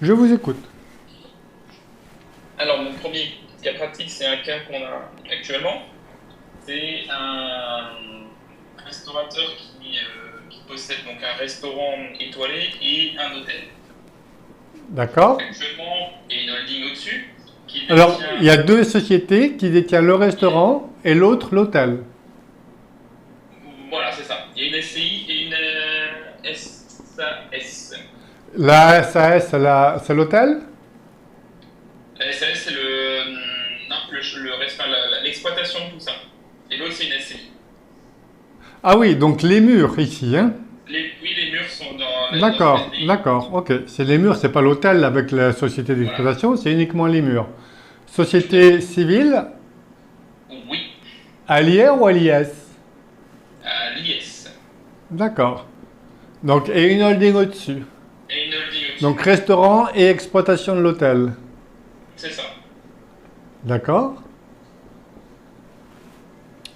Je vous écoute. Alors, mon premier cas pratique, c'est un cas qu'on a actuellement. C'est un restaurateur qui possède donc un restaurant étoilé et un hôtel. D'accord. Actuellement, il y a une holding au-dessus qui Alors, détient. il y a deux sociétés qui détiennent le restaurant et l'autre l'hôtel. Voilà, c'est ça. Il y a une SCI et une SAS. La SAS, c'est l'hôtel? La SAS, c'est non, enfin, l'exploitation de tout ça. Et l'autre, c'est une SCI. Ah oui, donc les murs ici, hein? Oui, les murs sont dans une D'accord, SCI. d'accord, ok. C'est les murs, c'est pas l'hôtel avec la société Voilà, d'exploitation, c'est uniquement les murs. tout à fait. Société civile, Oui, à l'IR ou à l'IS? à l'IS. D'accord. Donc, et une holding au-dessus. Et une holding Donc, au-dessus. restaurant et exploitation de l'hôtel. C'est ça. D'accord.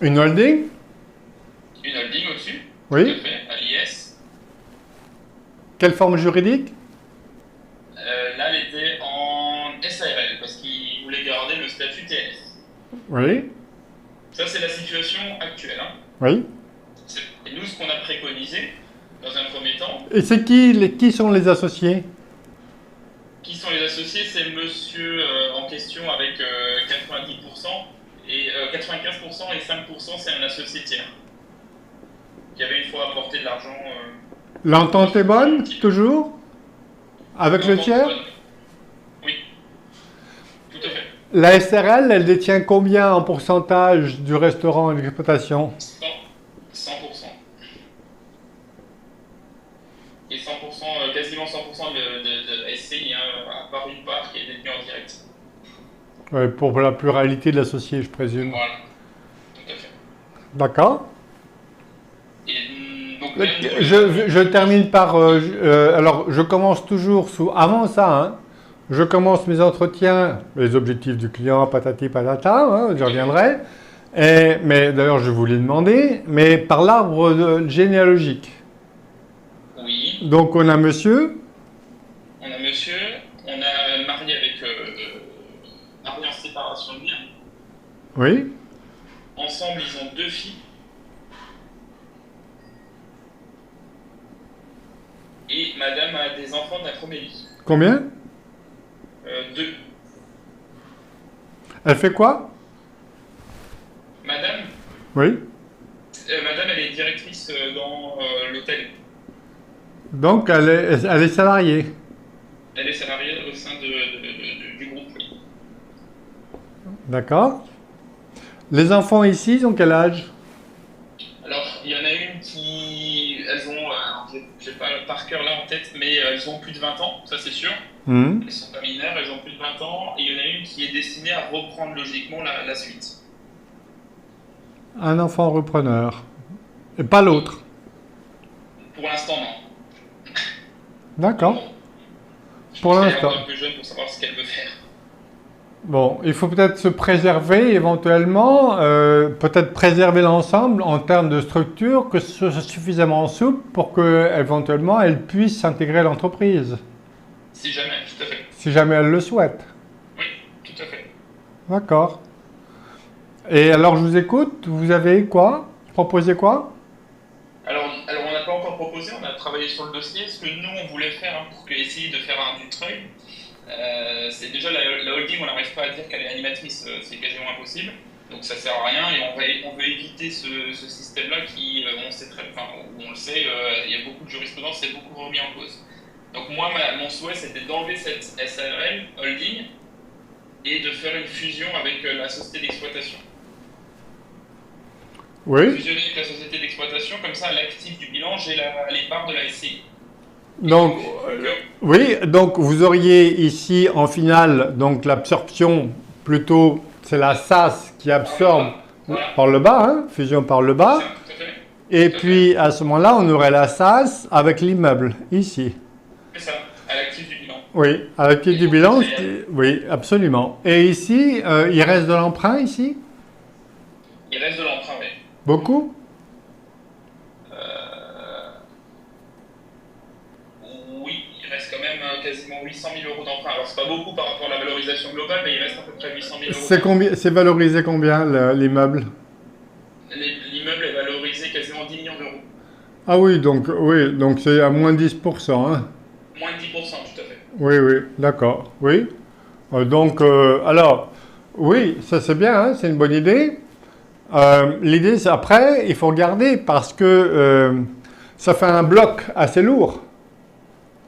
Une holding? Une holding au-dessus. Tout à Oui. fait, à l'IS. Quelle forme juridique? Là, elle était en SARL parce qu'il voulait garder le statut TS. Oui. Ça, c'est la situation actuelle, hein. Oui. Et nous, ce qu'on a préconisé, dans un premier temps, Et c'est qui sont les associés? qui sont les associés, c'est le monsieur en question avec 90% et 95% et 5%, c'est un associé tiers qui avait une fois apporté de l'argent. L'entente est Un bonne, petit peu. toujours? Avec le L'entente est tiers? bonne. Oui, tout à fait. La SRL, elle détient combien en pourcentage du restaurant et de l'exploitation? 100%. Et 100%, quasiment 100% de SCI, hein, à part une part qui est détenue en direct. Ouais, pour la pluralité de l'associé, je présume. Voilà, tout à fait. D'accord. Et donc même pour Je termine par... alors, je commence toujours sous... Avant ça, hein, je commence mes entretiens, les objectifs du client, patati patata, hein, j'y reviendrai. Mais d'ailleurs, je voulais demander, mais par l'arbre généalogique. oui, Donc, on a monsieur. on a monsieur, on a marié avec marié en séparation de biens. Oui. Ensemble, ils ont deux filles. Et madame a des enfants d'un premier lit. Combien? Deux. Elle fait quoi? Madame, Oui. madame, elle est directrice dans l'hôtel. Donc, elle est salariée. Elle est salariée au sein du groupe, oui. D'accord. Les enfants ici, ils ont quel âge? Alors, il y en a une qui. Elles ont. J'ai pas par cœur là en tête, mais elles ont plus de 20 ans, ça c'est sûr. Hmm. Elles sont pas mineures, elles ont plus de 20 ans. Et il y en a une qui est destinée à reprendre logiquement la suite. Un enfant repreneur. Et pas l'autre. Pour l'instant, non. D'accord. Bon, je Pour pense qu'elle est l'instant. encore un peu jeune pour savoir ce qu'elle veut faire. Bon, il faut peut-être se préserver éventuellement, peut-être préserver l'ensemble en termes de structure, que ce soit suffisamment souple pour que éventuellement elle puisse s'intégrer à l'entreprise, Si jamais, tout à fait. si jamais elle le souhaite. Oui, tout à fait. D'accord. Et alors je vous écoute, vous avez quoi? Proposé quoi? Alors on n'a pas encore proposé, on a travaillé sur le dossier. Ce que nous, on voulait faire pour essayer de faire un du treuil, c'est déjà la holding, on n'arrive pas à dire qu'elle est animatrice, c'est quasiment impossible. Donc ça sert à rien et on veut éviter ce système-là qui, on sait très, enfin, on le sait, il y a beaucoup de jurisprudence, c'est beaucoup remis en cause. Donc moi, mon souhait, c'était d'enlever cette SARL holding et de faire une fusion avec la société d'exploitation. Oui. Fusionner avec la société d'exploitation, comme ça, à l'actif du bilan, j'ai les parts de la SCI. Donc, oui, donc vous auriez ici en finale donc l'absorption plutôt, c'est la SAS qui absorbe Voilà, par le bas, hein, fusion par le c'est ça, bas. tout à fait. Et Tout à puis à ce moment-là, on aurait la SAS avec l'immeuble ici. fait. C'est ça, à l'actif du bilan. Oui, avec le Et du donc, bilan, c'est- oui, absolument. Et ici, il reste de l'emprunt ici? il reste de l'emprunt, oui. Beaucoup? Oui, il reste quand même quasiment 800 000 euros d'emprunt. Alors, c'est pas beaucoup par rapport à la valorisation globale, mais il reste à peu près 800 000 euros. C'est valorisé combien l'immeuble? L'immeuble est valorisé quasiment 10 millions d'euros. Ah oui, donc c'est à moins 10%, hein? Moins de 10%, tout à fait. Oui, d'accord, oui. Alors, oui, ça c'est bien, hein, c'est une bonne idée. L'idée, c'est après, il faut regarder parce que ça fait un bloc assez lourd.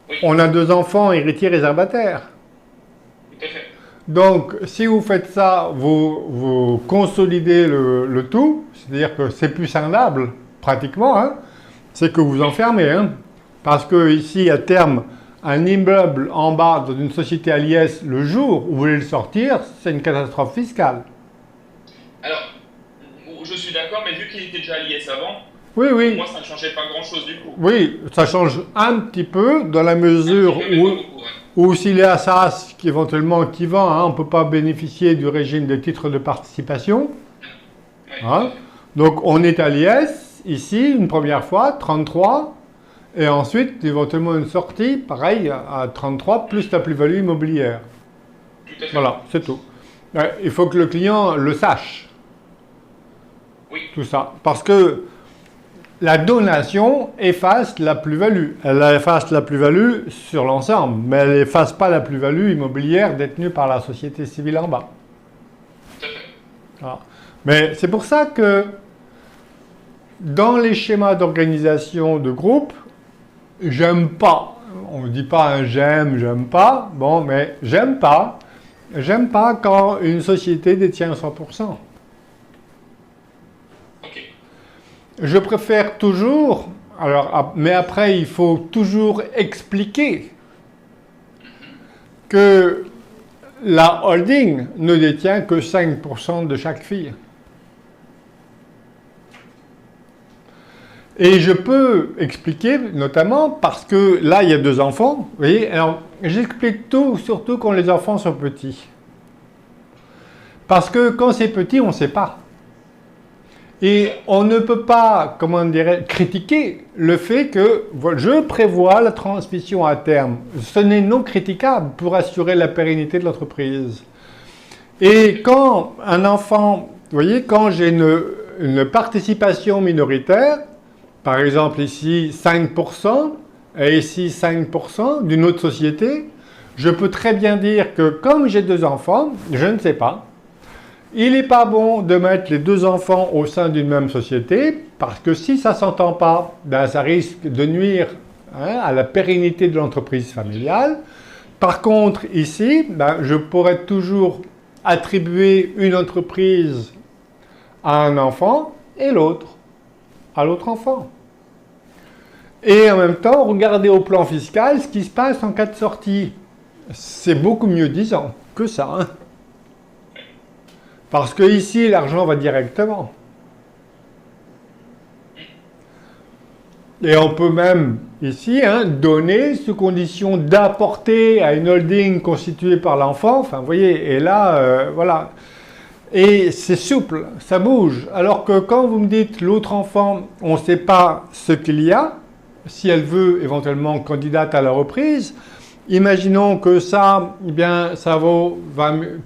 Oui. On a 2 enfants héritiers réservataires. Tout à fait. Donc, si vous faites ça, vous consolidez le tout, c'est-à-dire que c'est plus scindable, pratiquement, hein, c'est que vous enfermez. Hein, parce que ici, à terme, un immeuble en bas dans une société à l'IS, le jour où vous voulez le sortir, c'est une catastrophe fiscale. Alors, je suis d'accord, mais vu qu'il était déjà à l'IS avant, Oui, pour moi, ça ne changeait pas grand-chose du coup. Oui, ça change un petit peu dans la mesure où s'il est à SAS, éventuellement qui vend, hein, on ne peut pas bénéficier du régime des titres de participation. Oui. Hein. Donc on est à l'IS, ici, une première fois, 33, et ensuite éventuellement une sortie, pareil, à 33, plus la plus-value immobilière. Tout à fait. Voilà, c'est tout. Il faut que le client le sache. Oui. Tout ça. Parce que la donation efface la plus-value. Elle efface la plus-value sur l'ensemble, mais elle efface pas la plus-value immobilière détenue par la société civile en bas. Tout à fait. Voilà. Mais c'est pour ça que dans les schémas d'organisation de groupe, j'aime pas. On ne dit pas un j'aime pas. Bon, mais j'aime pas. J'aime pas quand une société détient 100%. Je préfère toujours, mais après il faut toujours expliquer que la holding ne détient que 5% de chaque fille. Et je peux expliquer notamment parce que là il y a 2 enfants, vous voyez, alors j'explique tout, surtout quand les enfants sont petits. Parce que quand c'est petit, on ne sait pas. Et on ne peut pas, comment dirais, critiquer le fait que je prévois la transmission à terme. Ce n'est non critiquable pour assurer la pérennité de l'entreprise. Et quand un enfant, vous voyez, quand j'ai une participation minoritaire, par exemple ici 5% et ici 5% d'une autre société, je peux très bien dire que comme j'ai 2 enfants, je ne sais pas. Il n'est pas bon de mettre les 2 enfants au sein d'une même société parce que si ça ne s'entend pas, ben, ça risque de nuire à la pérennité de l'entreprise familiale. Par contre, ici, ben, je pourrais toujours attribuer une entreprise à un enfant et l'autre à l'autre enfant. Et en même temps, regardez au plan fiscal ce qui se passe en cas de sortie. C'est beaucoup mieux disant que ça. Hein. Parce que ici, l'argent va directement. Et on peut même, ici, donner sous condition d'apporter à une holding constituée par l'enfant. Enfin, vous voyez, et là, voilà. Et c'est souple, ça bouge. Alors que quand vous me dites l'autre enfant, on ne sait pas ce qu'il y a, si elle veut éventuellement candidate à la reprise, imaginons que ça, eh bien, ça vaut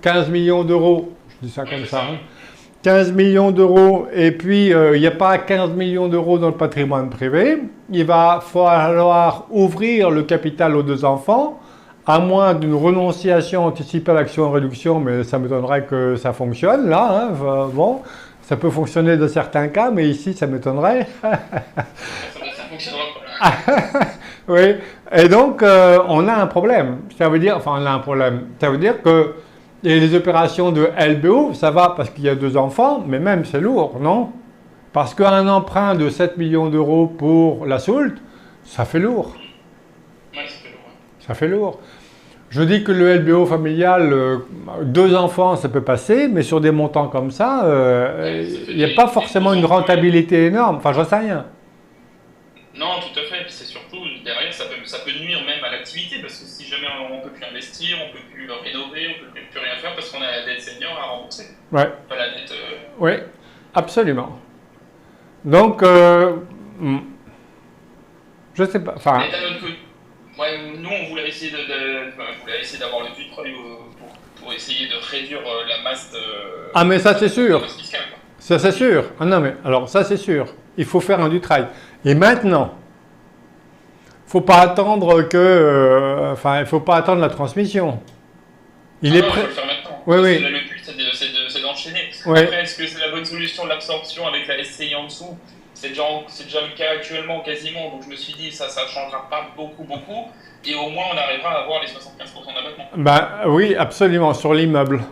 15 millions d'euros. Je dis ça comme ça. 15 millions d'euros, et puis il n'y a pas 15 millions d'euros dans le patrimoine privé. Il va falloir ouvrir le capital aux 2 enfants, à moins d'une renonciation anticipée à l'action en réduction, mais ça m'étonnerait que ça fonctionne là. Hein. Bon, ça peut fonctionner dans certains cas, mais ici ça m'étonnerait. Ça fonctionnera pas. Oui, et donc on a un problème. Ça veut dire, enfin on a un problème. Ça veut dire que et les opérations de LBO, ça va parce qu'il y a 2 enfants, mais même c'est lourd, non? Parce qu'un emprunt de 7 millions d'euros pour la Soult, ça fait lourd. Oui, ça fait lourd. Ça fait lourd. Je dis que le LBO familial, 2 enfants, ça peut passer, mais sur des montants comme ça, il n'y a pas forcément une rentabilité énorme. Enfin, j'en sais rien. Non, tout à fait. C'est surtout, derrière, ça peut nuire même à l'activité, parce que si jamais on ne peut plus investir, on ne peut plus rénover, on ne peut plus rien faire, parce qu'on a la dette senior à rembourser. Ouais. Pas la dette... Oui, absolument. Donc, je sais pas. Enfin, Ouais, nous, on voulait essayer enfin, on voulait essayer d'avoir le Dutreil pour essayer de réduire la masse Ah mais ça c'est sûr, masse fiscale, quoi. ça c'est sûr. Ah non mais alors ça c'est sûr, il faut faire un Dutreil. Et maintenant, faut pas attendre que, enfin il faut pas attendre la transmission. Il Ah est non, il faut prêt. le faire maintenant. Oui Parce que oui, là, le but, c'est d'enchaîner. oui. Après, est-ce que c'est la bonne solution de l'absorption avec la SCI en dessous? C'est déjà le cas actuellement, quasiment. Donc je me suis dit, ça ne changera pas beaucoup, beaucoup. Et au moins, on arrivera à avoir les 75% d'abattement. Ben oui, absolument, sur l'immeuble.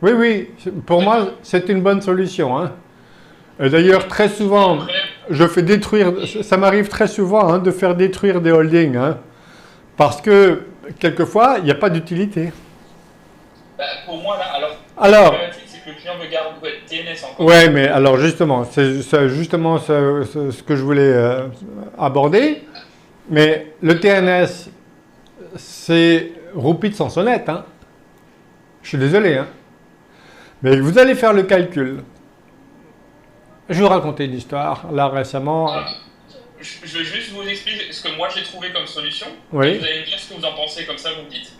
Oui, oui, pour moi, c'est une bonne solution, hein. Et d'ailleurs, très souvent, Après, je fais détruire, ça m'arrive très souvent hein, de faire détruire des holdings, hein, parce que quelquefois, il n'y a pas d'utilité. bah, pour moi, là, alors, la Alors, problématique, c'est que le client veut garder TNS encore. ouais, mais alors justement, c'est justement ce que je voulais aborder. Mais le TNS, c'est roupie de sonnette, hein. Je suis désolé, hein. Mais vous allez faire le calcul. Je vais vous raconter une histoire, là récemment. Je vais juste vous expliquer ce que moi j'ai trouvé comme solution. Oui. Et vous allez me dire ce que vous en pensez, comme ça vous me dites.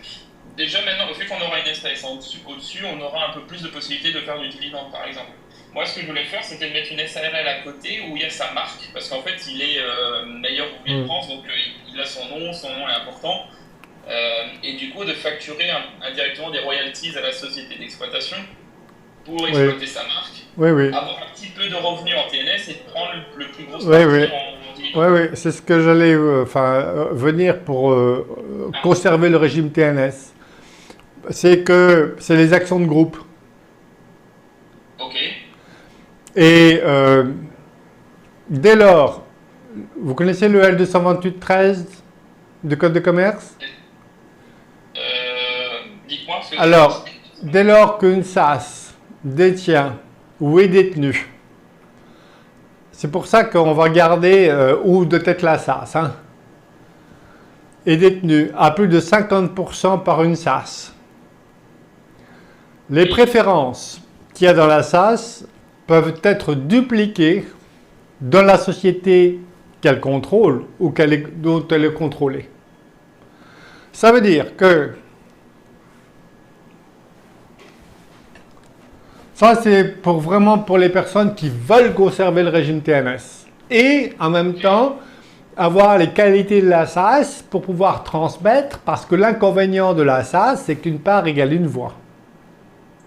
Déjà maintenant, vu qu'on aura une SAS au-dessus, on aura un peu plus de possibilités de faire du dividende par exemple. Moi ce que je voulais faire c'était de mettre une SARL à côté où il y a sa marque, parce qu'en fait il est meilleur ouvrier de France, donc il a son nom est important. Et du coup de facturer indirectement des royalties à la société d'exploitation pour exploiter sa marque, Oui, oui. avoir un petit peu de revenus en TNS et de prendre le plus gros Oui, oui. en dividende. Oui, oui, c'est ce que j'allais venir pour conserver le régime TNS. C'est que c'est les actions de groupe. Ok. Et dès lors, vous connaissez le L228-13 du Code de commerce? Dites-moi ce que Alors, dès lors qu'une SAS détient ou est détenue, c'est pour ça qu'on va regarder où doit être la SAS, hein, est détenue à plus de 50% par une SAS. Les préférences qu'il y a dans la SAS peuvent être dupliquées dans la société qu'elle contrôle ou dont elle est contrôlée. Ça veut dire que ça c'est vraiment pour les personnes qui veulent conserver le régime TNS et en même temps avoir les qualités de la SAS pour pouvoir transmettre, parce que l'inconvénient de la SAS c'est qu'une part égale une voix.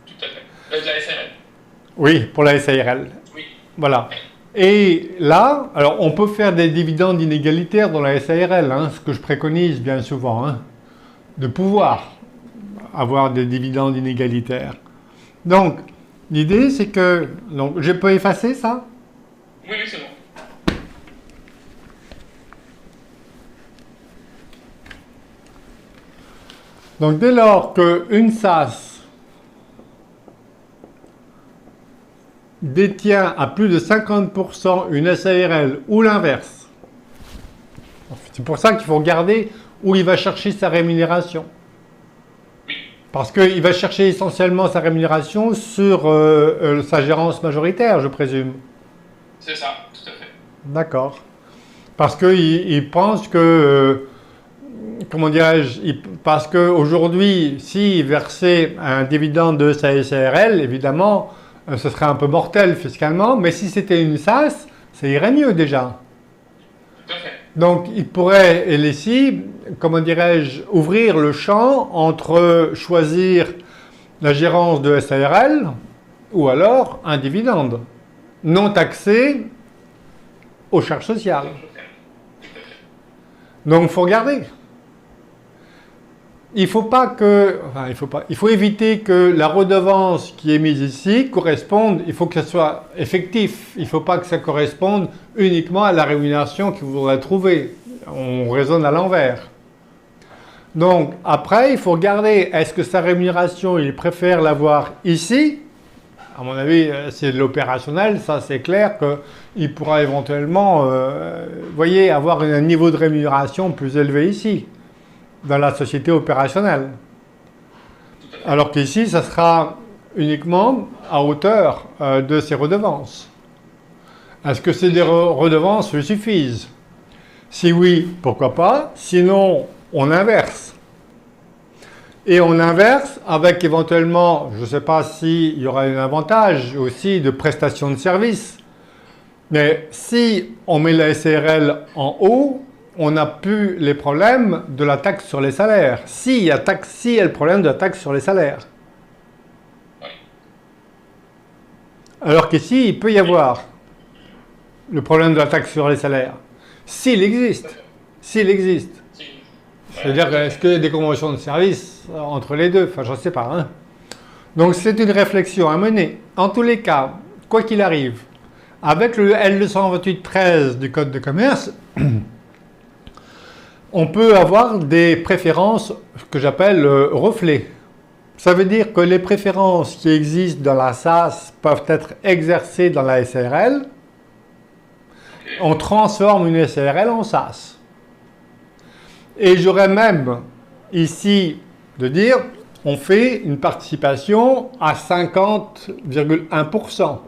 Tout à fait. De la SRL. Oui, pour la SARL. Oui. Voilà. Et là, alors on peut faire des dividendes inégalitaires dans la SARL, hein, ce que je préconise bien souvent, hein, de pouvoir avoir des dividendes inégalitaires. Donc, l'idée c'est que, donc, je peux effacer ça? Oui, oui, c'est bon. Donc, dès lors qu'une SAS détient à plus de 50% une SARL ou l'inverse, c'est pour ça qu'il faut regarder où il va chercher sa rémunération. Parce qu'il va chercher essentiellement sa rémunération sur sa gérance majoritaire, je présume. C'est ça, tout à fait. D'accord. Parce qu'il pense que, comment dirais-je, parce qu'aujourd'hui, s'il versait un dividende de sa SARL, évidemment, ce serait un peu mortel fiscalement, mais si c'était une SAS, ça irait mieux déjà. Tout à fait. Donc, il pourrait, et ici, comment dirais-je, ouvrir le champ entre choisir la gérance de SARL ou alors un dividende non taxé aux charges sociales. Donc, il faut regarder. Il faut éviter que la redevance qui est mise ici corresponde, il faut que ça soit effectif. Il ne faut pas que ça corresponde uniquement à la rémunération que vous voudrez trouver. On raisonne à l'envers. Donc, après, il faut regarder, est-ce que sa rémunération, il préfère l'avoir ici? À mon avis, c'est de l'opérationnel, ça c'est clair qu'il pourra éventuellement, voyez, avoir un niveau de rémunération plus élevé ici, dans la société opérationnelle. Alors qu'ici, ça sera uniquement à hauteur de ses redevances. Est-ce que ces redevances lui suffisent? Si oui, pourquoi pas? Sinon, on inverse. Et on inverse avec éventuellement, je ne sais pas s'il y aura un avantage aussi de prestation de service. Mais si on met la SARL en haut, on n'a plus les problèmes de la taxe sur les salaires. Si il y a le problème de la taxe sur les salaires. Alors qu'ici, il peut y avoir le problème de la taxe sur les salaires. S'il existe. S'il existe. C'est-à-dire, est-ce qu'il y a des conventions de service entre les deux? Enfin, je ne sais pas. Hein. Donc, c'est une réflexion à mener. En tous les cas, quoi qu'il arrive, avec le L228-13 du Code de commerce, on peut avoir des préférences que j'appelle reflets. Ça veut dire que les préférences qui existent dans la SAS peuvent être exercées dans la SARL. On transforme une SARL en SAS. Et j'aurais même ici de dire, on fait une participation à 50,1%.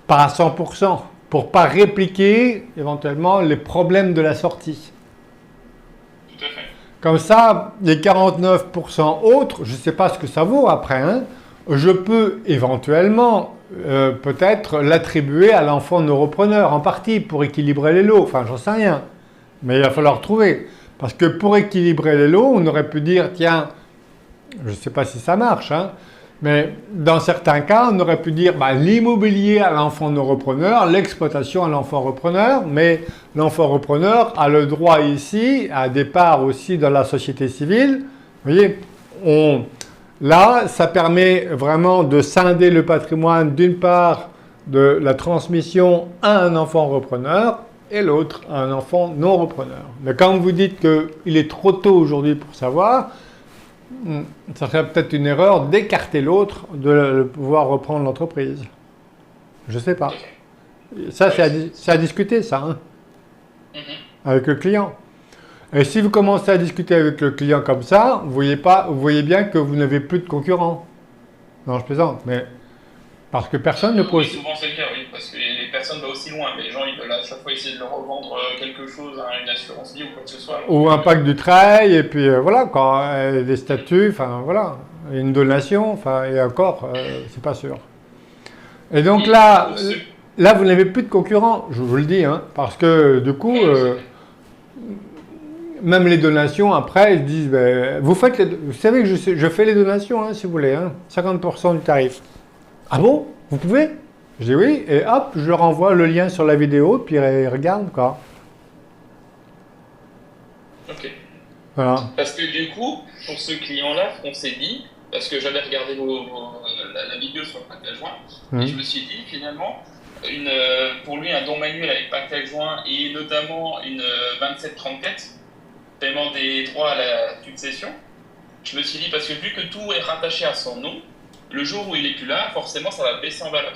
Pas à 100%, pour ne pas répliquer éventuellement les problèmes de la sortie. Tout à fait. Comme ça, les 49% autres, je ne sais pas ce que ça vaut après, hein, je peux éventuellement peut-être l'attribuer à l'enfant neuropreneur en partie pour équilibrer les lots, enfin j'en sais rien. Mais il va falloir trouver. Parce que pour équilibrer les lots, on aurait pu dire, tiens, je ne sais pas si ça marche, hein, mais dans certains cas, on aurait pu dire bah, l'immobilier à l'enfant non-repreneur, l'exploitation à l'enfant repreneur, mais l'enfant repreneur a le droit ici à des parts aussi dans la société civile. Vous voyez, là, ça permet vraiment de scinder le patrimoine d'une part de la transmission à un enfant repreneur, et l'autre à un enfant non repreneur. Mais quand vous dites qu'il est trop tôt aujourd'hui pour savoir, ça serait peut-être une erreur d'écarter l'autre de pouvoir reprendre l'entreprise. Je ne sais pas. Ça, c'est à discuter, ça, hein, avec le client. Et si vous commencez à discuter avec le client comme ça, vous voyez bien que vous n'avez plus de concurrents. Non, je plaisante, mais parce que personne ne pose... Oui, souvent c'est le cas, oui, parce que les personnes vont aussi loin, mais les gens ils veulent à chaque fois essayer de leur revendre quelque chose, hein, une assurance vie ou quoi que ce soit. Ou un pack du trail, et puis voilà, quoi, des statuts, enfin voilà, une donation, enfin, et encore, c'est pas sûr. Et donc là, vous n'avez plus de concurrents, je vous le dis, hein, parce que du coup, même les donations, après, ils disent, ben, vous savez que je fais les donations, hein, si vous voulez, hein, 50% du tarif. Ah bon? Vous pouvez? Je dis oui, et hop, je leur envoie le lien sur la vidéo, puis ils regardent, quoi. Ok. Voilà. Parce que du coup, pour ce client-là, on s'est dit, parce que j'avais regardé la vidéo sur le pacte adjoint, et je me suis dit, finalement, pour lui, un don manuel avec pacte adjoint, et notamment une 2734, paiement des droits à la succession, je me suis dit, parce que vu que tout est rattaché à son nom, le jour où il n'est plus là, forcément, ça va baisser en valeur.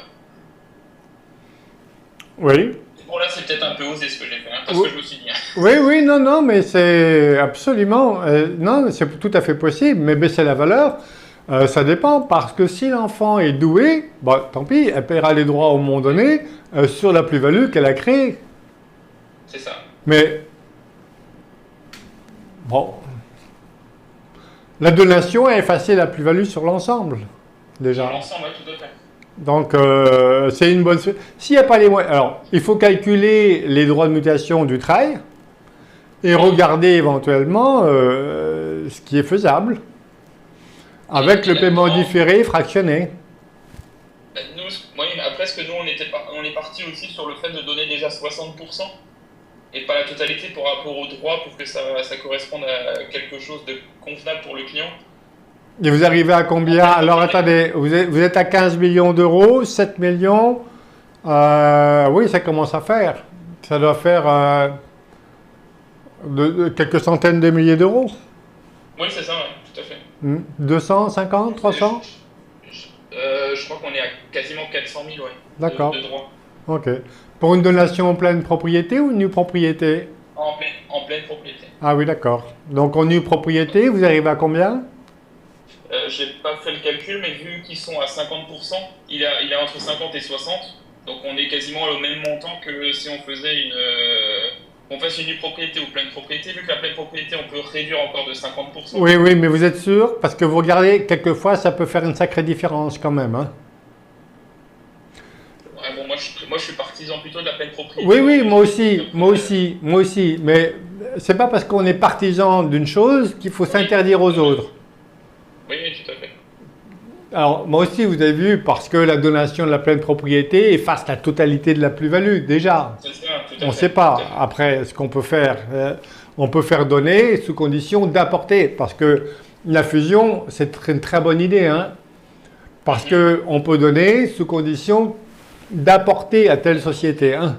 Oui. Bon, là, c'est peut-être un peu osé ce que j'ai fait, hein, parce que je me suis dit. Oui, non, mais c'est absolument... non, c'est tout à fait possible, mais baisser la valeur, ça dépend, parce que si l'enfant est doué, bah, tant pis, elle paiera les droits au moment donné sur la plus-value qu'elle a créée. C'est ça. Mais, bon, la donation a effacé la plus-value sur l'ensemble, déjà. Sur l'ensemble, oui, tout à fait. Donc, c'est une bonne... S'il n'y a pas les moyens... Alors, il faut calculer les droits de mutation du trail et regarder éventuellement ce qui est faisable avec le paiement différé fractionné. Nous, oui, après, ce que nous, on est parti aussi sur le fait de donner déjà 60% et pas la totalité par rapport aux droits pour que ça corresponde à quelque chose de convenable pour le client. Et vous arrivez à combien? Alors attendez, vous êtes à 15 millions d'euros, 7 millions, oui, ça commence à faire. Ça doit faire quelques centaines de milliers d'euros. Oui, c'est ça, ouais, tout à fait. 250, 300? Je crois qu'on est à quasiment 400 000, ouais, d'accord. De droits. Ok. Pour une donation en pleine propriété ou une nue propriété? En pleine propriété. Ah oui, d'accord. Donc en nue propriété, vous arrivez à combien? J'ai pas fait le calcul, mais vu qu'ils sont à 50%, il est entre 50 et 60, donc on est quasiment au même montant que si on faisait qu'on fasse une nue propriété ou pleine propriété, vu que la pleine propriété, on peut réduire encore de 50%. Oui, oui, mais vous êtes sûr? Parce que vous regardez, quelquefois, ça peut faire une sacrée différence quand même, hein. Ouais, bon, moi, je suis partisan plutôt de la pleine propriété. Oui, oui, moi aussi, moi aussi, moi aussi. Mais c'est pas parce qu'on est partisan d'une chose qu'il faut s'interdire aux autres. Oui, oui, tout à fait. Alors, moi aussi, vous avez vu, parce que la donation de la pleine propriété efface la totalité de la plus-value, déjà. C'est ça, tout à fait. On ne sait pas. Après, ce qu'on peut faire, on peut faire donner sous condition d'apporter. Parce que la fusion, c'est une très bonne idée, hein. Parce qu'on peut donner sous condition d'apporter à telle société, hein.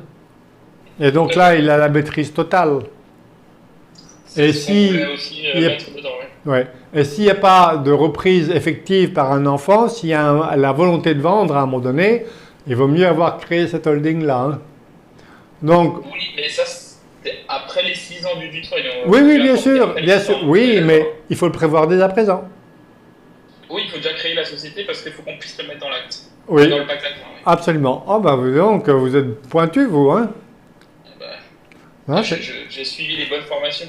Et donc là, il a la maîtrise totale. Et si il y a- mettre dedans, ouais. Ouais. Et s'il n'y a pas de reprise effective par un enfant, s'il y a la volonté de vendre à un moment donné, il vaut mieux avoir créé cette holding-là, hein. Donc, Oui, mais ça, c'est après les 6 ans du trade. oui, oui, bien sûr, oui, mais il faut le prévoir dès à présent. Oui, il faut déjà créer la société parce qu'il faut qu'on puisse le mettre dans l'acte. Oui, Dans le pacte acte, oui. absolument. Oh, bah, donc, vous êtes pointu, vous, hein? Bah, Hein, j'ai suivi les bonnes formations.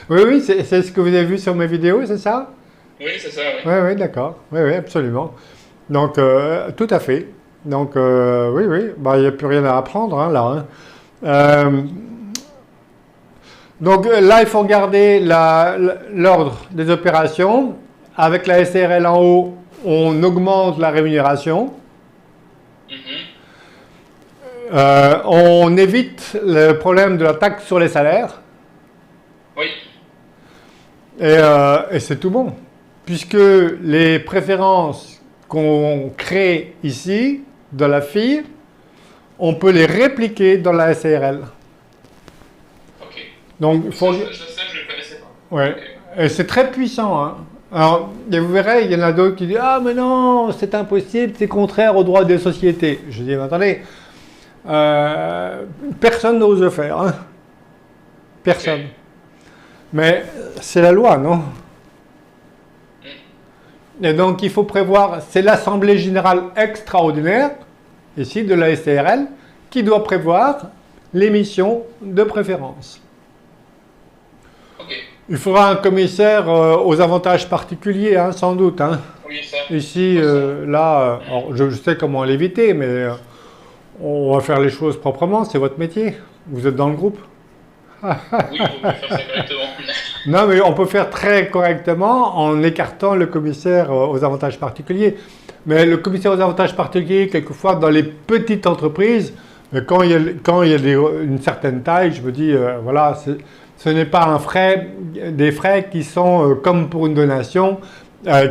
Oui, oui, c'est ce que vous avez vu sur mes vidéos, c'est ça? Oui, c'est ça, oui. Oui, oui, d'accord. Oui, oui, absolument. Donc, tout à fait. Donc, oui, oui, bah, il n'y a plus rien à apprendre, hein, là, hein. Donc là, il faut regarder l'ordre des opérations. Avec la SARL en haut, on augmente la rémunération. On évite le problème de la taxe sur les salaires. Oui. Et c'est tout bon. Puisque les préférences qu'on crée ici, dans la FIE, on peut les répliquer dans la SARL. Ok. Donc, il faut... Ça, je ne le connaissais pas. Ouais. Ok. Et c'est très puissant, hein. Alors, et vous verrez, il y en a d'autres qui disent « Ah, mais non, c'est impossible, c'est contraire aux droits des sociétés. » Je dis « Mais attendez, personne n'ose le faire, hein. Personne. Ok. Mais c'est la loi, non? Et donc, il faut prévoir, c'est l'Assemblée Générale Extraordinaire, ici, de la SARL, qui doit prévoir l'émission de préférence. Ok. Il faudra un commissaire aux avantages particuliers, hein, sans doute, hein. Oui, ça. Ici, là, alors, je sais comment l'éviter, mais on va faire les choses proprement, c'est votre métier. Vous êtes dans le groupe. Oui, il faut mieux faire ça correctement. Non, mais on peut faire très correctement en écartant le commissaire aux avantages particuliers. Mais le commissaire aux avantages particuliers, quelquefois, dans les petites entreprises, quand il y a une certaine taille, je me dis, voilà, ce n'est pas des frais qui sont, comme pour une donation,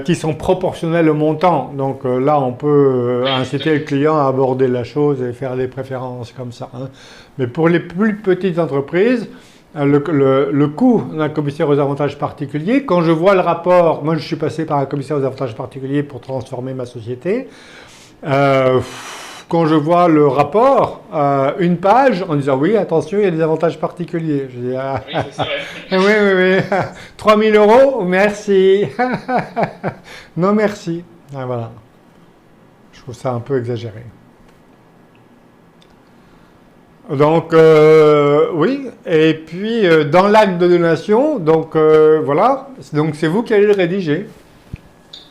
qui sont proportionnels au montant. Donc là, on peut inciter le client à aborder la chose et faire des préférences comme ça, hein. Mais pour les plus petites entreprises, le coût d'un commissaire aux avantages particuliers, quand je vois le rapport, moi je suis passé par un commissaire aux avantages particuliers pour transformer ma société, quand je vois le rapport, une page, en disant oui, attention, il y a des avantages particuliers. Je dis, ah, Oui, c'est ça, ouais. oui, oui, 3 000 €, merci. Non, merci. Ah, voilà. Je trouve ça un peu exagéré. Donc, oui, et puis dans l'acte de donation, donc voilà, donc c'est vous qui allez le rédiger.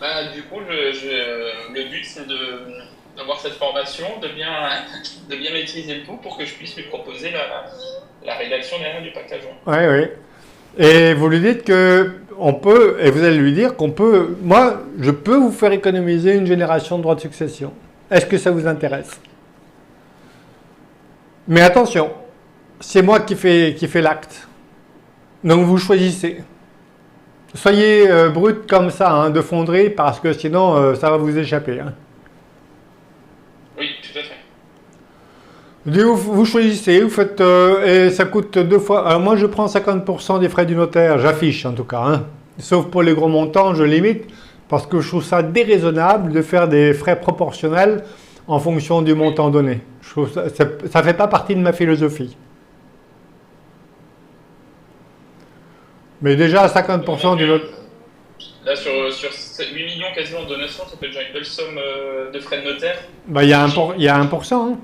Bah, du coup, le but, c'est d'avoir cette formation, de bien maîtriser le tout pour que je puisse lui proposer la rédaction derrière du pacte adjoint. Oui, oui. Et vous lui dites que on peut, et vous allez lui dire qu'on peut, moi, je peux vous faire économiser une génération de droits de succession. Est-ce que ça vous intéresse? Mais attention, c'est moi qui fais l'acte. Donc vous choisissez. Soyez brut comme ça, hein, de fonderie, parce que sinon ça va vous échapper, hein. Oui, tout à fait. Vous choisissez, vous faites, et ça coûte 2 fois. Alors moi je prends 50% des frais du notaire, j'affiche en tout cas, hein. Sauf pour les gros montants, je limite, parce que je trouve ça déraisonnable de faire des frais proportionnels en fonction du montant donné. Je trouve ça ne fait pas partie de ma philosophie. Mais déjà à 50% du lot. Là, sur 8 millions quasiment de donations, ça fait déjà une belle somme de frais de notaire. Bah, il y a 1%. Hein.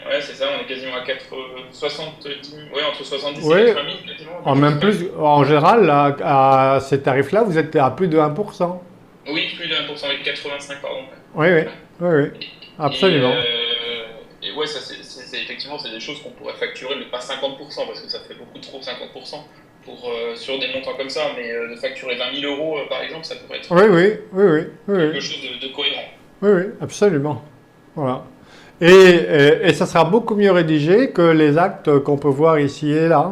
Ouais, c'est ça, on est quasiment à 70, ouais, entre 70 et Oui, 80 000 quasiment. en Quelque chose même comme plus, en général, là, à ces tarifs-là, vous êtes à plus de 1%. ça. Oui, plus de 1%, avec 85, pardon. Oui, oui, oui, oui, Et, absolument. et ouais, ça, effectivement, c'est des choses qu'on pourrait facturer, mais pas 50%, parce que ça fait beaucoup trop, 50%, sur des montants comme ça. Mais de facturer 20 000 euros, par exemple, ça pourrait être Oui, oui, oui, oui, oui, oui, quelque chose de cohérent. oui, oui, absolument. Voilà. Et ça sera beaucoup mieux rédigé que les actes qu'on peut voir ici et là.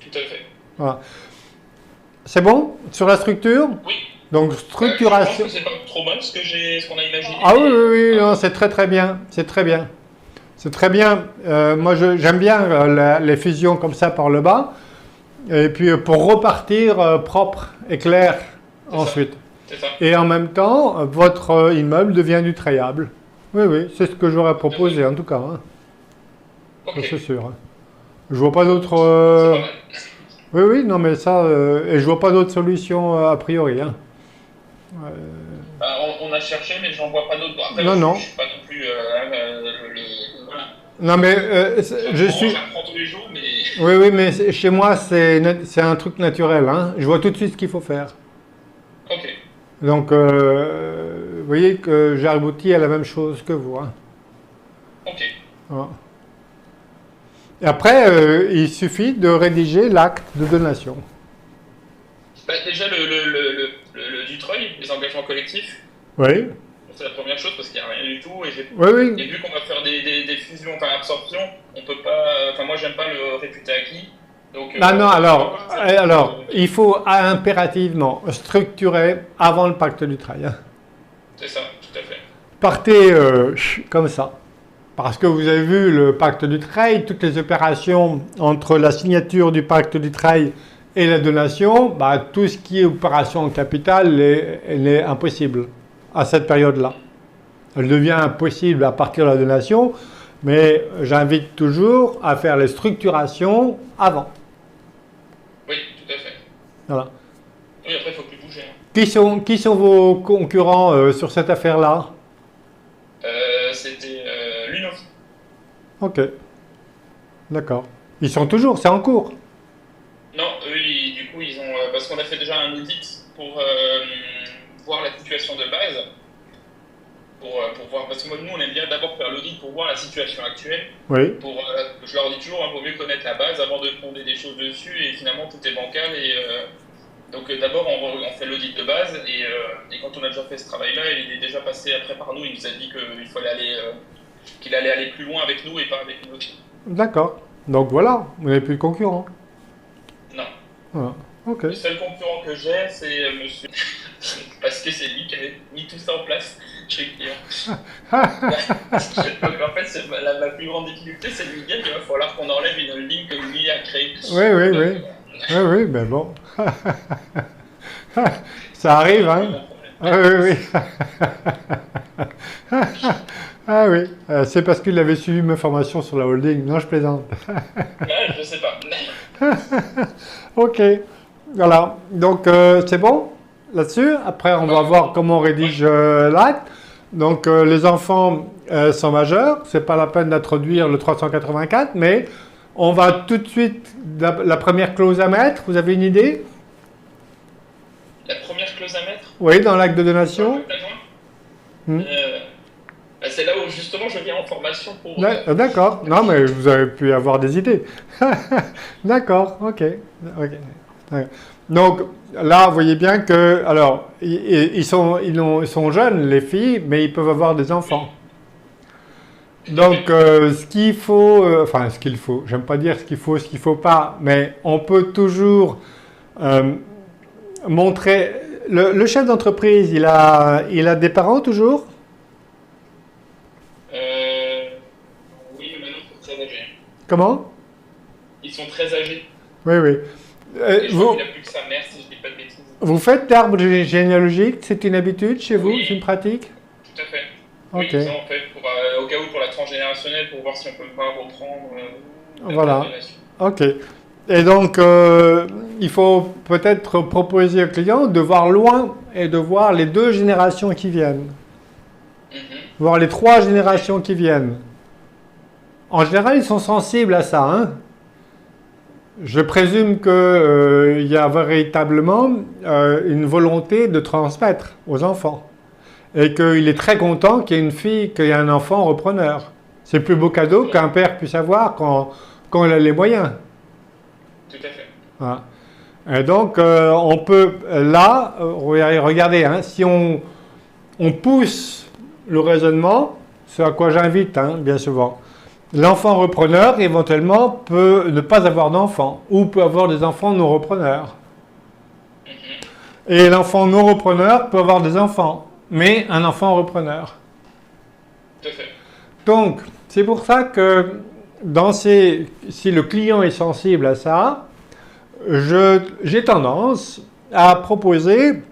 Tout à fait. Voilà. C'est bon sur la structure? Oui, Donc je pense structuration. que c'est pas trop mal ce qu'on a imaginé, Ah oui, mais oui, oui, non, c'est très très bien. C'est très bien. C'est très bien. Moi, j'aime bien les fusions comme ça par le bas. Et puis pour repartir propre et clair c'est ça, ensuite. c'est ça, Et en même temps, votre immeuble devient du trayable. Oui, oui, c'est ce que j'aurais tout à fait. proposé en tout cas, hein. Ça, Ok, c'est sûr, hein. Je vois pas d'autres. c'est pas mal. Oui, oui, non, mais ça, et je vois pas d'autres solutions a priori, hein. On a cherché, mais j'en vois pas d'autres. Bon, après, moi, Non, non. je suis pas non plus voilà. Non, mais je suis. J'apprends tous les jours, mais Oui, oui, mais chez moi, c'est un truc naturel, hein. Je vois tout de suite ce qu'il faut faire. ok, Donc, vous voyez que j'ai abouti à la même chose que vous, hein. ok. Voilà. Et après, il suffit de rédiger l'acte de donation. Bah, déjà, le Dutreuil, les engagements collectifs, Oui, c'est la première chose parce qu'il n'y a rien du tout. oui, oui. Et vu qu'on va faire des fusions, enfin absorption, on peut pas. Enfin, moi, j'aime pas le réputé acquis. Donc, Ah non, on va pas faire alors, il faut impérativement structurer avant le pacte du travail, hein. c'est ça, tout à fait. Partez comme ça. Parce que vous avez vu le pacte du trail, toutes les opérations entre la signature du pacte du trail et la donation, bah, tout ce qui est opération en capital elle est impossible à cette période-là. Elle devient impossible à partir de la donation, mais j'invite toujours à faire les structurations avant. Oui, tout à fait. Voilà. Oui, après, il faut plus bouger, hein. Qui sont vos concurrents sur cette affaire-là? C'était l'UNOF. Ok, d'accord. Ils sont toujours, c'est en cours. Non, eux, du coup, ils ont. Parce qu'on a fait déjà un audit pour voir la situation de base. Pour voir, parce que moi, nous, on aime bien d'abord faire l'audit pour voir la situation actuelle. Oui, Je leur dis toujours, il vaut mieux connaître la base avant de fonder des choses dessus, et finalement, tout est bancal. Donc, d'abord, on fait l'audit de base, et quand on a déjà fait ce travail-là, il est déjà passé après par nous. Il nous a dit qu'il allait aller plus loin avec nous et pas avec une autre. d'accord. Donc voilà, vous n'avez plus de concurrents. Non. Voilà. Ok. Le seul concurrent que j'ai, c'est monsieur. Parce que c'est lui qui avait mis tout ça en place chez le client. Donc en fait, ma plus grande difficulté, c'est de lui dire qu'il va falloir qu'on enlève une holding que lui a créée. Oui, oui, Donc, oui. Oui, oui, mais bon. Ça arrive, hein? Ah, oui, oui. Ah oui, c'est parce qu'il avait suivi mes formations sur la holding. Non, je plaisante. je sais pas. Ok, voilà. Donc c'est bon là-dessus. Après, on va voir comment on rédige l'acte. Donc les enfants sont majeurs. C'est pas la peine d'introduire le 384, mais on va tout de suite la première clause à mettre. Vous avez une idée? La première clause à mettre, Oui, dans l'acte de sur le donation. pacte adjoint, Hmm. c'est là où justement je viens en formation pour. D'accord. Non, mais vous avez pu avoir des idées. D'accord. Ok. Ok. Ouais. Donc là, vous voyez bien que, alors, ils sont jeunes, les filles, mais ils peuvent avoir des enfants. Donc, ce qu'il faut, enfin, ce qu'il faut, j'aime pas dire ce qu'il faut pas, mais on peut toujours euh, montrer. Le chef d'entreprise, il a des parents toujours? Euh, oui, mais maintenant ils sont très âgés. Comment? Ils sont très âgés. Oui, oui. Et je crois qu'il n'a plus que sa mère, si je dis pas de bêtises. Vous faites l'arbre généalogique, c'est une habitude chez vous, Oui. c'est une pratique? Tout à fait. Oui, Ok, ça on fait au cas où pour la transgénérationnelle, pour voir si on peut pas reprendre la voilà, donation. ok. Et donc, il faut peut-être proposer au client de voir loin et de voir les deux générations qui viennent. Mhm. voire les 3 générations qui viennent. En général, ils sont sensibles à ça. Hein. Je présume qu'il y a véritablement une volonté de transmettre aux enfants. Et qu'il est très content qu'il y ait une fille, qu'il y ait un enfant repreneur. C'est le plus beau cadeau qu'un père puisse avoir quand il a les moyens. Tout à fait. Voilà. Et donc, on peut, là, regardez, hein, si on pousse le raisonnement, ce à quoi j'invite, hein, bien souvent, l'enfant repreneur, éventuellement, peut ne pas avoir d'enfant, ou peut avoir des enfants non repreneurs. Et l'enfant non repreneur peut avoir des enfants, mais un enfant repreneur. Tout à fait. Donc, c'est pour ça que si le client est sensible à ça, j'ai tendance à proposer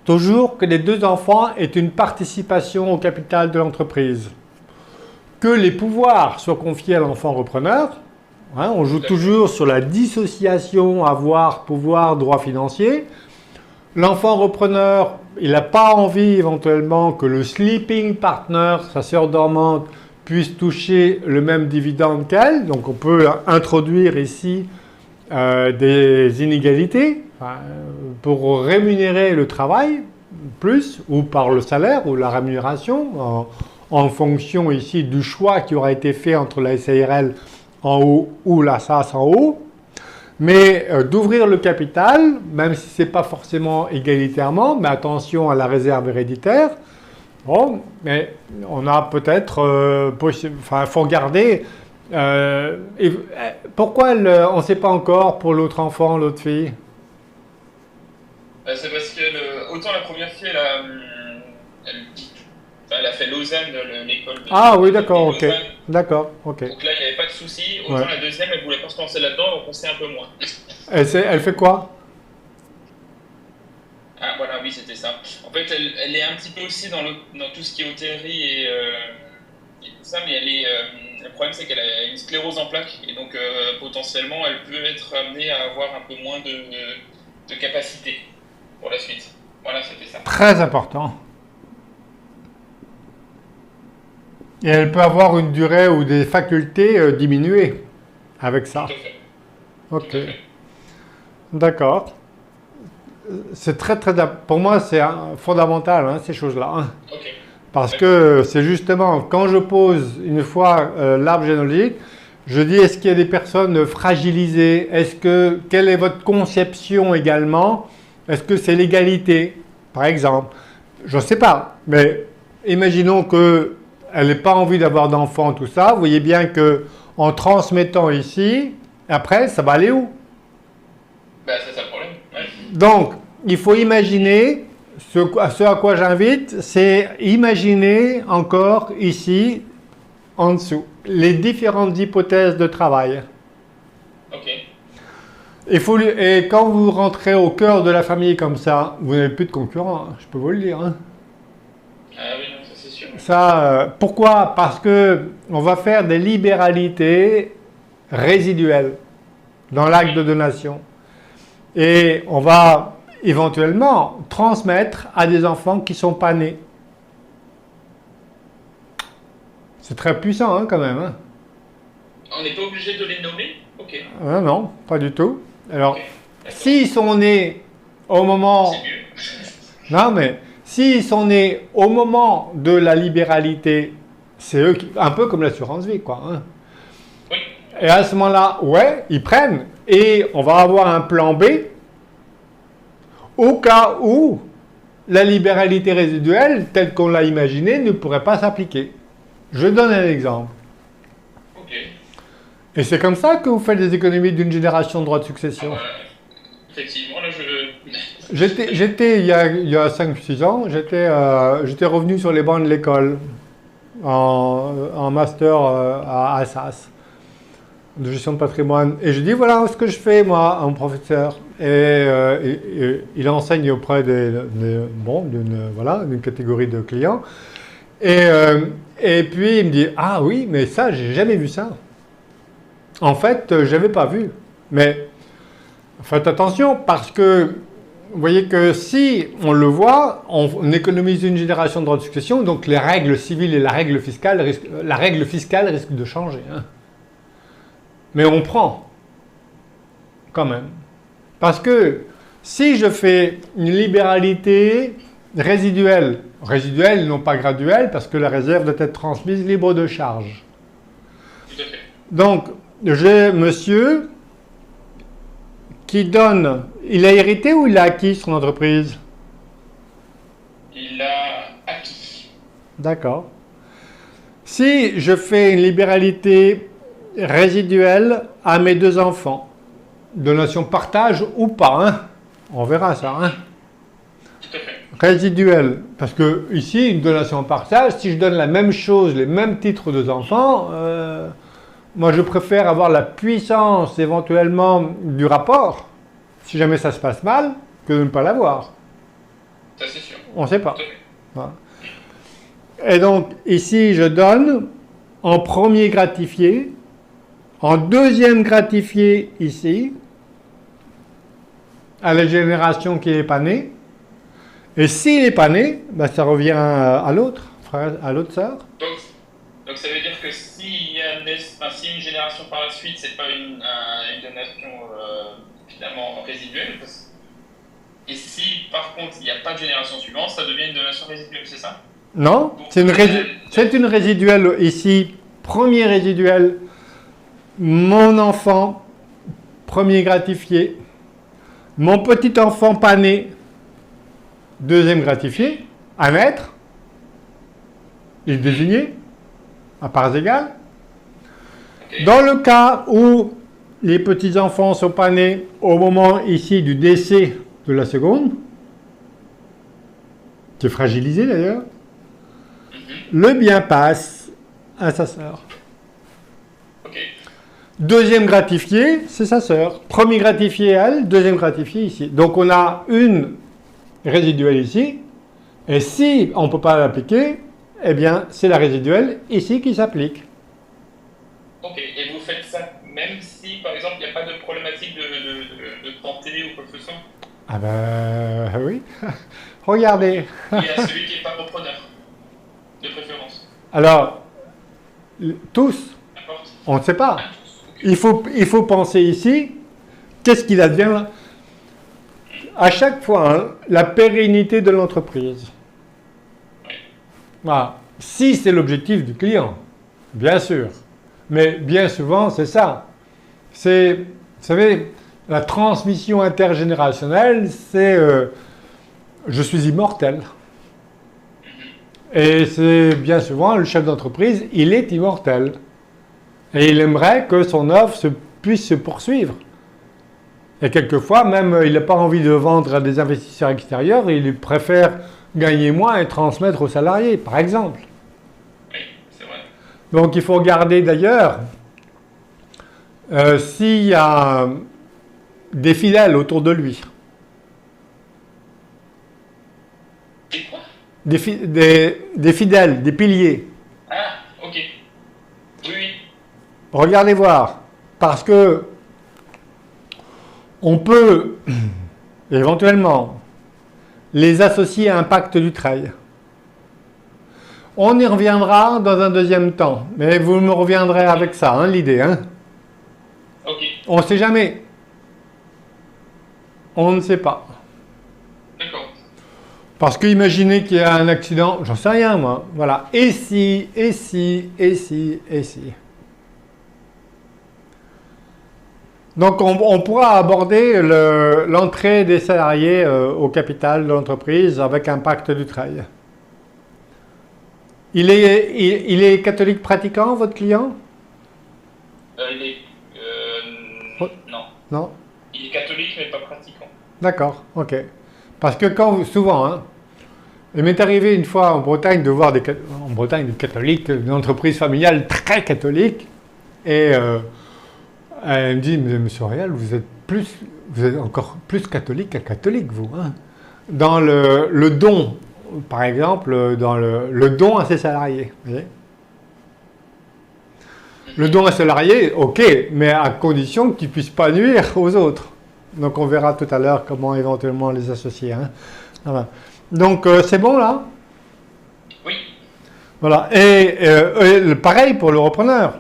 toujours que les 2 enfants aient une participation au capital de l'entreprise. Que les pouvoirs soient confiés à l'enfant repreneur. Hein, on joue toujours sur la dissociation avoir, pouvoir, droit financier. L'enfant repreneur, il n'a pas envie éventuellement que le sleeping partner, sa sœur dormante, puisse toucher le même dividende qu'elle. Donc on peut introduire ici des inégalités pour rémunérer le travail plus, ou par le salaire ou la rémunération, en fonction ici du choix qui aura été fait entre la SARL en haut ou la SAS en haut. Mais d'ouvrir le capital, même si ce n'est pas forcément égalitairement, mais attention à la réserve héréditaire. Bon, mais on a peut-être, il faut regarder. Pourquoi on ne sait pas encore pour l'autre enfant, l'autre fille? C'est parce que autant la première fille, elle a fait Lausanne, l'école de... Ah oui, d'accord, ok. D'accord, ok. Donc là, il n'y avait pas de souci. Autant la deuxième, elle ne voulait pas se lancer là-dedans, donc on sait un peu moins. Elle fait quoi? Ah voilà, oui, c'était ça. En fait, elle est un petit peu aussi dans tout ce qui est hôtellerie et tout ça, mais le problème, c'est qu'elle a une sclérose en plaques, et donc potentiellement, elle peut être amenée à avoir un peu moins de capacité pour la suite. Voilà, c'était ça. Très important. Et elle peut avoir une durée ou des facultés diminuées avec ça. Tout à fait. Ok. Tout à fait. D'accord. C'est très, pour moi, c'est fondamental, hein, ces choses-là. Hein. Ok. Parce que c'est justement, quand je pose une fois l'arbre généalogique, je dis, est-ce qu'il y a des personnes fragilisées? Quelle est votre conception également? Est-ce que c'est l'égalité, par exemple? Je ne sais pas, mais imaginons qu'elle n'ait pas envie d'avoir d'enfants, tout ça. Vous voyez bien qu'en transmettant ici, après, ça va aller où? Ben, c'est ça le problème. Ouais. Donc, il faut imaginer, ce à quoi j'invite, c'est imaginer encore ici, en dessous, les différentes hypothèses de travail. Ok. Et quand vous rentrez au cœur de la famille comme ça, vous n'avez plus de concurrents, hein, je peux vous le dire. Hein. Ah oui, non, ça c'est sûr. Pourquoi? Parce qu'on va faire des libéralités résiduelles dans l'acte de donation. Et on va éventuellement transmettre à des enfants qui ne sont pas nés. C'est très puissant hein, quand même. Hein. On n'est pas obligé de les nommer? Ok. Non, pas du tout. Alors, Okay. s'ils sont nés au moment... C'est mieux. Non, mais s'ils sont nés au moment de la libéralité, c'est eux qui... Un peu comme l'assurance vie, quoi. Hein. Oui. Et à ce moment-là, ouais, ils prennent. Et on va avoir un plan B au cas où la libéralité résiduelle, telle qu'on l'a imaginée, ne pourrait pas s'appliquer. Je donne un exemple. Ok. Et c'est comme ça que vous faites des économies d'une génération de droits de succession. Ah, voilà. Effectivement, là J'étais il y a 5-6 ans, j'étais revenu sur les bancs de l'école en master à Assas de gestion de patrimoine. Et je dis voilà ce que je fais moi, un professeur. Et il enseigne auprès d'une catégorie de clients. Et puis il me dit ah oui, mais ça, j'ai jamais vu ça. En fait, je n'avais pas vu. Mais faites attention parce que vous voyez que si on le voit, on économise une génération de droits de succession, donc les règles civiles et la règle fiscale risquent de changer. Hein. Mais on prend, quand même. Parce que si je fais une libéralité résiduelle, non pas graduelle, parce que la réserve doit être transmise libre de charge. Tout à fait. Donc, j'ai monsieur qui donne, il a hérité ou il a acquis son entreprise? Il a acquis. D'accord. Si je fais une libéralité résiduelle à mes 2 enfants, donation partage ou pas, hein? On verra ça. Hein? Tout à fait. Résiduelle, parce que ici, une donation partage, si je donne la même chose, les mêmes titres aux 2 enfants, moi je préfère avoir la puissance éventuellement du rapport, si jamais ça se passe mal, que de ne pas l'avoir. Ça c'est sûr. On ne sait pas. Tout à fait. Voilà. Et donc, ici, je donne en premier gratifié, en deuxième gratifié ici, à la génération qui n'est pas née. Et s'il n'est pas né, ben ça revient à l'autre, frère, à l'autre sœur. Donc ça veut dire que si une génération par la suite, c'est pas une donation finalement résiduelle, et si par contre il n'y a pas de génération suivante, ça devient une donation résiduelle, c'est ça? Non, c'est une résiduelle ici, premier résiduel, mon enfant, premier gratifié, mon petit enfant pas né, deuxième gratifié, à naître, il est désigné, à parts égales. Okay. Dans le cas où les petits-enfants sont pas nés au moment ici du décès de la seconde, qui est fragilisé d'ailleurs, le bien passe à sa sœur. Okay. Deuxième gratifié, c'est sa sœur. Premier gratifié, elle, deuxième gratifié ici. Donc on a une résiduelle ici, et si on ne peut pas l'appliquer, eh bien c'est la résiduelle ici qui s'applique. Ok, et vous faites ça même si par exemple il n'y a pas de problématique de santé ou quoi que ce soit? Ah ben oui, regardez. Il y a celui qui n'est pas repreneur, de préférence. Alors, tous, on ne sait pas. Il faut penser ici, qu'est-ce qu'il advient à chaque fois, hein, la pérennité de l'entreprise. Oui. Voilà. Si c'est l'objectif du client, bien sûr. Mais bien souvent, c'est ça. C'est, vous savez, la transmission intergénérationnelle, c'est je suis immortel. Et c'est bien souvent le chef d'entreprise, il est immortel. Et il aimerait que son offre puisse se poursuivre. Et quelquefois, même, il n'a pas envie de vendre à des investisseurs extérieurs, il préfère gagner moins et transmettre aux salariés, par exemple. Oui, c'est vrai. Donc il faut regarder d'ailleurs s'il y a des fidèles autour de lui. Et quoi? Des fidèles, des piliers. Ah, ok. Oui, oui. Regardez voir, parce que on peut éventuellement les associer à un pacte du trail. On y reviendra dans un deuxième temps, mais vous me reviendrez avec ça, hein, l'idée. Hein. Ok. On ne sait jamais. On ne sait pas. D'accord. Parce que imaginez qu'il y a un accident, j'en sais rien moi, voilà. Et si, et si, et si, et si. Donc on pourra aborder l'entrée des salariés au capital de l'entreprise avec un pacte du trail. Il est catholique pratiquant, votre client? Non. Non? Il est catholique mais pas pratiquant. D'accord, ok. Parce que souvent, hein, il m'est arrivé une fois en Bretagne de voir des catholiques, une entreprise familiale très catholique, et elle me dit, mais monsieur Réal, vous êtes encore plus catholique qu'un catholique, vous. Hein. Dans le don, par exemple, dans le don à ses salariés. Vous voyez, le don à ses salariés, ok, mais à condition qu'il ne puisse pas nuire aux autres. Donc on verra tout à l'heure comment éventuellement les associer. Hein. Voilà. Donc c'est bon là? Oui. Voilà. Et pareil pour le repreneur.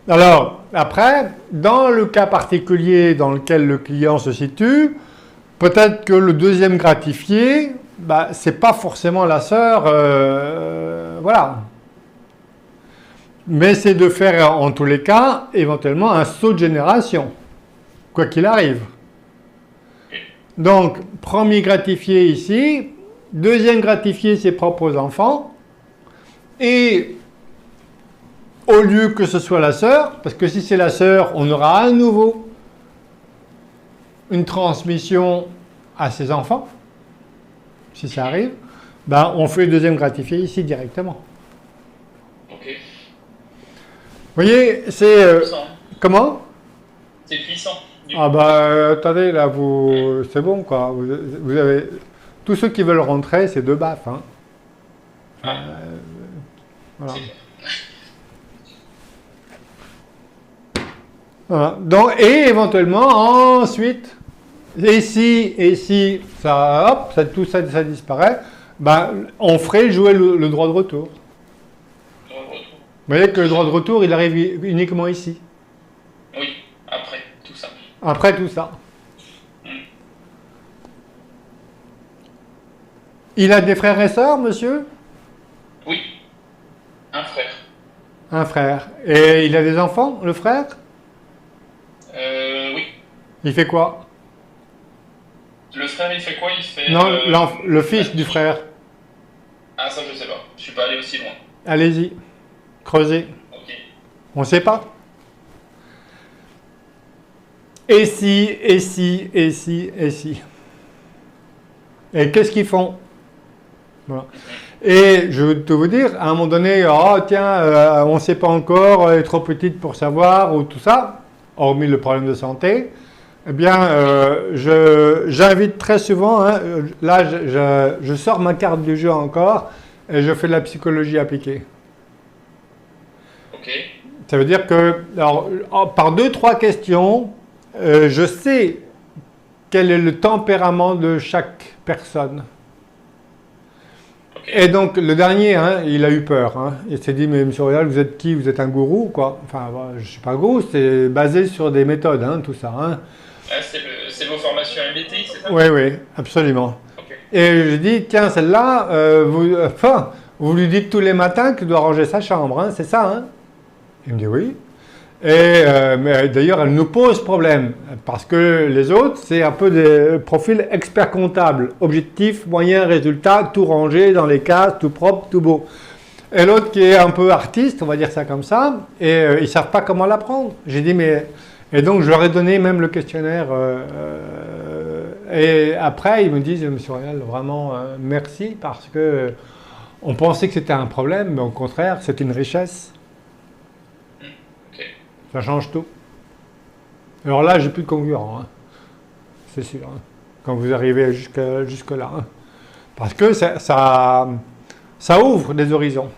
Alors, après, dans le cas particulier dans lequel le client se situe, peut-être que le deuxième gratifié, bah, c'est pas forcément la sœur, voilà. Mais c'est de faire, en tous les cas, éventuellement un saut de génération, quoi qu'il arrive. Donc, premier gratifié ici, deuxième gratifié ses propres enfants, et au lieu que ce soit la sœur, parce que si c'est la sœur, on aura à nouveau une transmission à ses enfants, si ça arrive, ben on fait le deuxième gratifié ici directement. Ok. Vous voyez, c'est... comment? C'est puissant. Ah bah attendez, là, c'est bon quoi. Vous avez... Tous ceux qui veulent rentrer, c'est deux baffes. Hein. Voilà. Voilà. Donc, et éventuellement, ensuite, et si ça, hop, tout ça, ça disparaît, ben, on ferait jouer le droit de retour. Vous voyez que le droit de retour, il arrive uniquement ici. Oui, après tout ça. Après tout ça. Il a des frères et sœurs, monsieur? Oui, un frère. Un frère. Et il a des enfants, le frère? Oui. Il fait quoi? Le frère, il fait quoi? Il fait... Non, le fils du frère. Ah, ça, je sais pas. Je suis pas allé aussi loin. Allez-y, creusez. Ok. On ne sait pas. Et si, et si, et si, et si. Et qu'est-ce qu'ils font? Voilà. Et je veux te vous dire, à un moment donné, oh tiens, on ne sait pas encore, elle est trop petite pour savoir, ou tout ça, hormis le problème de santé, eh bien, j'invite très souvent, hein, là, je sors ma carte du jeu encore, et je fais de la psychologie appliquée. Ok. Ça veut dire que, alors, par 2-3 questions, je sais quel est le tempérament de chaque personne. Et donc, le dernier, hein, il a eu peur. Hein. Il s'est dit, mais M. Royal, vous êtes qui? Vous êtes un gourou ou quoi? Enfin, je ne suis pas un gourou, c'est basé sur des méthodes, hein, tout ça. Hein. Ah, c'est vos formations MBTI, c'est ça? Oui, oui, absolument. Okay. Et je dis, tiens, celle-là, vous lui dites tous les matins qu'il doit ranger sa chambre, hein, c'est ça, hein? Il me dit oui. Et mais d'ailleurs, elle nous pose problème, parce que les autres, c'est un peu des profils experts comptables, objectif, moyen, résultat, tout rangé dans les cases, tout propre, tout beau. Et l'autre qui est un peu artiste, on va dire ça comme ça, et ils ne savent pas comment l'apprendre. J'ai dit, mais... Et donc, je leur ai donné même le questionnaire. Et après, ils me disent, Monsieur Royal, vraiment, merci, parce que on pensait que c'était un problème, mais au contraire, c'est une richesse. Ça change tout. Alors là, j'ai plus de concurrents, hein. C'est sûr, hein, quand vous arrivez jusque là. Hein. Parce que ça ouvre des horizons.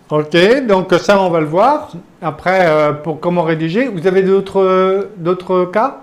Ok, donc ça, on va le voir. Après, pour comment rédiger, vous avez d'autres cas?